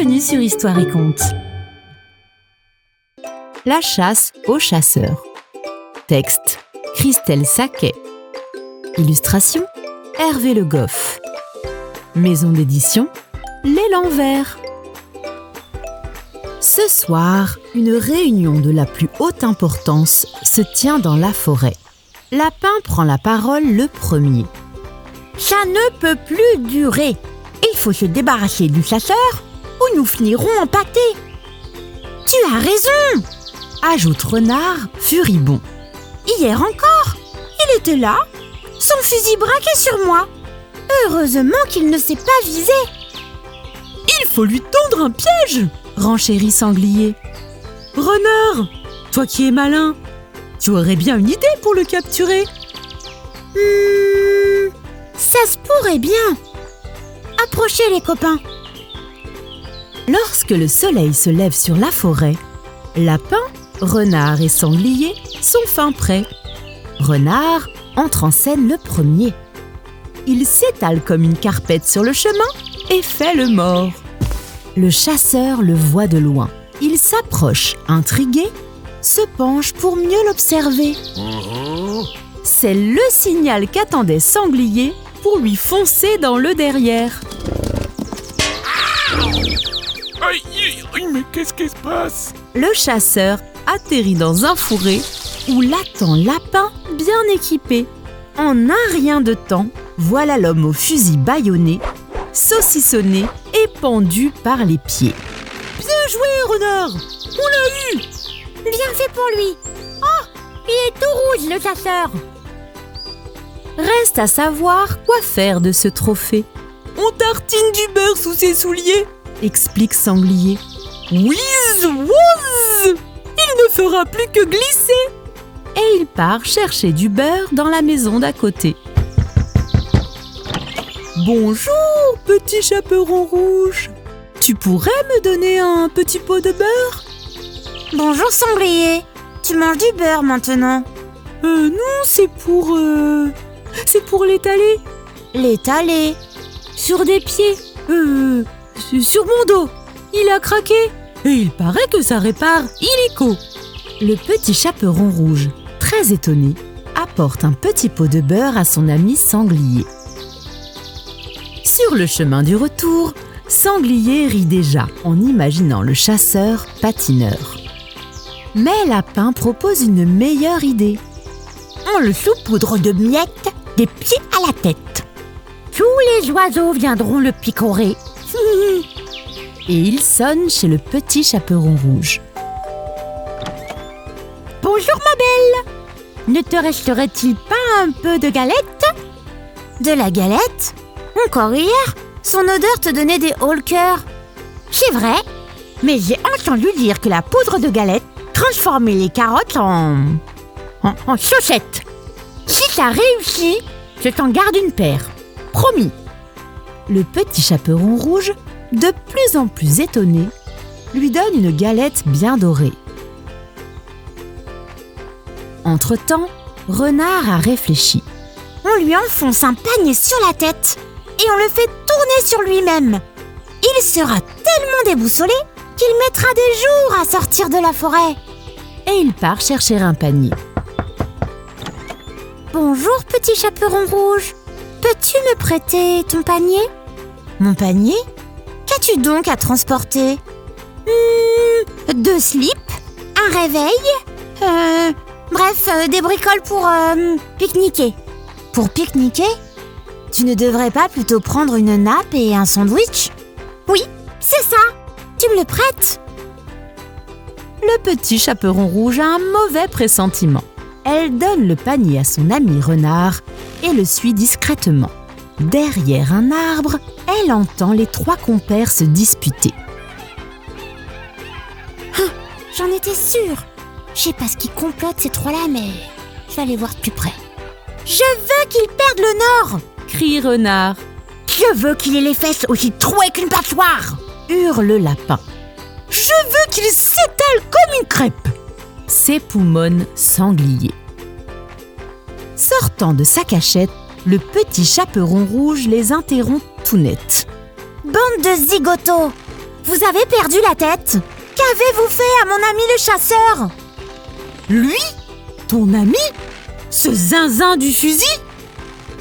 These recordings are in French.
Bienvenue sur Histoire et Contes. La chasse aux chasseurs. Texte, Christelle Saquet. Illustration, Hervé Le Goff. Maison d'édition, L'Élan Vert. Ce soir, une réunion de la plus haute importance se tient dans la forêt. Lapin prend la parole le premier. Ça ne peut plus durer. Il faut se débarrasser du chasseur ou nous finirons empâtés. Tu as raison, ajoute Renard, furibond. Hier encore, il était là, son fusil braqué sur moi. Heureusement qu'il ne s'est pas visé. Il faut lui tendre un piège, renchérit Sanglier. Renard, toi qui es malin, tu aurais bien une idée pour le capturer. Ça se pourrait bien. Approchez les copains. Lorsque le soleil se lève sur la forêt, Lapin, Renard et Sanglier sont fin prêts. Renard entre en scène le premier. Il s'étale comme une carpette sur le chemin et fait le mort. Le chasseur le voit de loin. Il s'approche, intrigué, se penche pour mieux l'observer. C'est le signal qu'attendait Sanglier pour lui foncer dans le derrière. Aïe, mais qu'est-ce qui se passe? Le chasseur atterrit dans un fourré où l'attend Lapin bien équipé. En un rien de temps, voilà l'homme au fusil bâillonné, saucissonné et pendu par les pieds. Bien joué, Renard! On l'a eu! Bien fait pour lui. Oh, il est tout rouge, le chasseur. Reste à savoir quoi faire de ce trophée. On tartine du beurre sous ses souliers, explique Sanglier. Whiz, wouz! Il ne fera plus que glisser. Et il part chercher du beurre dans la maison d'à côté. Bonjour, petit chaperon rouge. Tu pourrais me donner un petit pot de beurre? Bonjour Sanglier. Tu manges du beurre maintenant? Non, c'est pour l'étaler. L'étaler? Sur des pieds. Sur mon dos. Il a craqué. Et il paraît que ça répare illico. Le petit chaperon rouge, très étonné, apporte un petit pot de beurre à son ami Sanglier. Sur le chemin du retour, Sanglier rit déjà en imaginant le chasseur patineur. Mais Lapin propose une meilleure idée. On le saupoudre de miettes des pieds à la tête. Tous les oiseaux viendront le picorer. Et il sonne chez le petit chaperon rouge. Bonjour ma belle. Ne te resterait-il pas un peu de galette? De la galette? Encore hier, son odeur te donnait des hauts le cœur. C'est vrai, mais j'ai entendu dire que la poudre de galette transformait les carottes en chaussettes. Si ça réussit, je t'en garde une paire. Promis. Le petit chaperon rouge, de plus en plus étonné, lui donne une galette bien dorée. Entre-temps, Renard a réfléchi. On lui enfonce un panier sur la tête et on le fait tourner sur lui-même. Il sera tellement déboussolé qu'il mettra des jours à sortir de la forêt. Et il part chercher un panier. Bonjour petit chaperon rouge. Peux-tu me prêter ton panier? Mon panier? Qu'as-tu donc à transporter? 2 slips, un réveil, bref, des bricoles pour pique-niquer. Pour pique-niquer? Tu ne devrais pas plutôt prendre une nappe et un sandwich? Oui, c'est ça. Tu me le prêtes? Le petit chaperon rouge a un mauvais pressentiment. Elle donne le panier à son ami Renard et le suit discrètement. Derrière un arbre, elle entend les 3 compères se disputer. J'en étais sûre. Je sais pas ce qui complote ces 3-là, mais je vais aller voir de plus près. Je veux qu'ils perdent le nord, crie Renard. Je veux qu'il ait les fesses aussi trouées qu'une passoire, hurle Lapin. Je veux qu'il s'étale comme une crêpe, s'époumonne Sanglier. Sortant de sa cachette, le petit chaperon rouge les interrompt tout net. Bande de zigotos! Vous avez perdu la tête. Qu'avez-vous fait à mon ami le chasseur? Lui? Ton ami? Ce zinzin du fusil?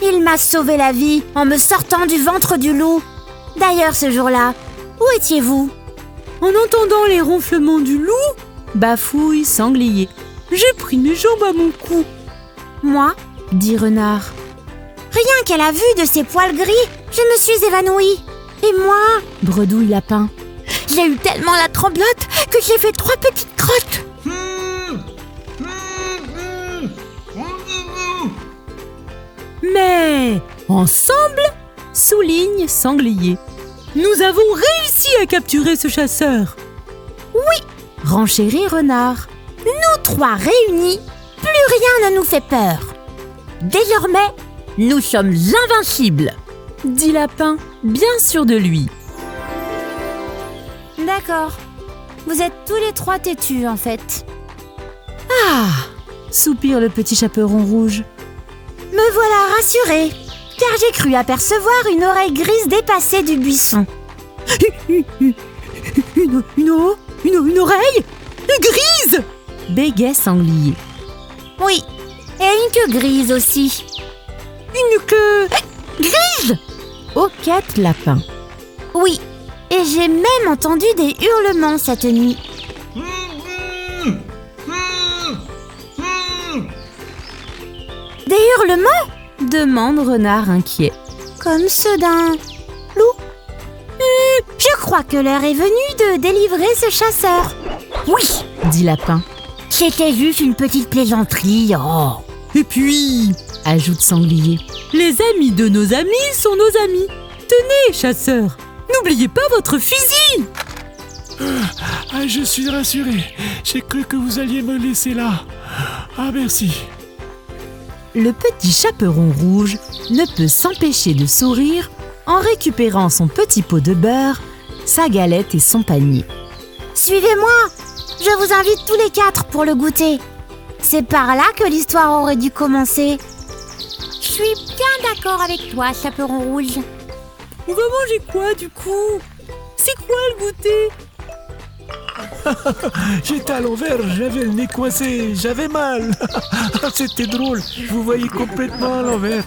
Il m'a sauvé la vie en me sortant du ventre du loup. D'ailleurs, ce jour-là, où étiez-vous? En entendant les ronflements du loup, bafouille Sanglier. J'ai pris mes jambes à mon cou. Moi, dit Renard. rien qu'à la vue de ses poils gris, je me suis évanouie. Et moi, Bredouille Lapin. j'ai eu tellement la tremblote que j'ai fait 3 petites crottes. Mais ensemble, souligne Sanglier. Nous avons réussi à capturer ce chasseur. Renchérit Renard. Nous 3 réunis, plus rien ne nous fait peur. Désormais, nous sommes invincibles. Dit Lapin, bien sûr de lui. D'accord. Vous êtes tous les 3 têtus, en fait. Ah, soupire le petit chaperon rouge. Me voilà rassurée, car j'ai cru apercevoir une oreille grise dépassée du buisson. Une oreille grise! Bégait Sanglier. Oui, et une queue grise aussi. Une queue Grise? Hoquette Lapin. Oui, et j'ai même entendu des hurlements cette nuit. Des hurlements? Demande Renard inquiet. Comme ceux d'un loup. Je crois que l'heure est venue de délivrer ce chasseur. Oui, Dit Lapin. c'était juste une petite plaisanterie. Oh. Et puis, Ajoute Sanglier. les amis de nos amis sont nos amis. Tenez, chasseur, n'oubliez pas votre fusil. Ah, je suis rassuré. J'ai cru que vous alliez me laisser là. Ah, merci. Le petit chaperon rouge ne peut s'empêcher de sourire en récupérant son petit pot de beurre, sa galette et son panier. Suivez-moi, je vous invite tous les 4 pour le goûter. C'est par là que l'histoire aurait dû commencer. Je suis bien d'accord avec toi, chaperon rouge. On va manger quoi du coup? C'est quoi le goûter? J'étais à l'envers, j'avais le nez coincé, j'avais mal. C'était drôle, je vous voyais complètement à l'envers.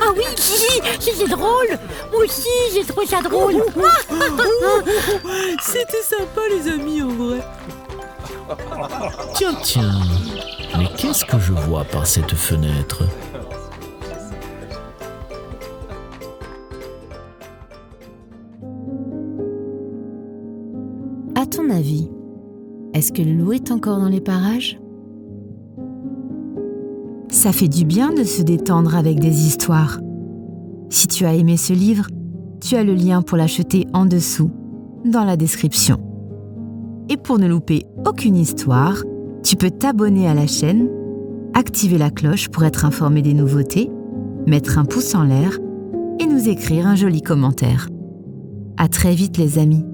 Ah oui, c'est drôle. Moi aussi, j'ai trouvé ça drôle. C'était sympa les amis en vrai. Tiens, mais qu'est-ce que je vois par cette fenêtre? À ton avis, est-ce que le loup est encore dans les parages? Ça fait du bien de se détendre avec des histoires. Si tu as aimé ce livre, tu as le lien pour l'acheter en dessous, dans la description. Et pour ne louper aucune histoire, tu peux t'abonner à la chaîne, activer la cloche pour être informé des nouveautés, mettre un pouce en l'air et nous écrire un joli commentaire. À très vite les amis.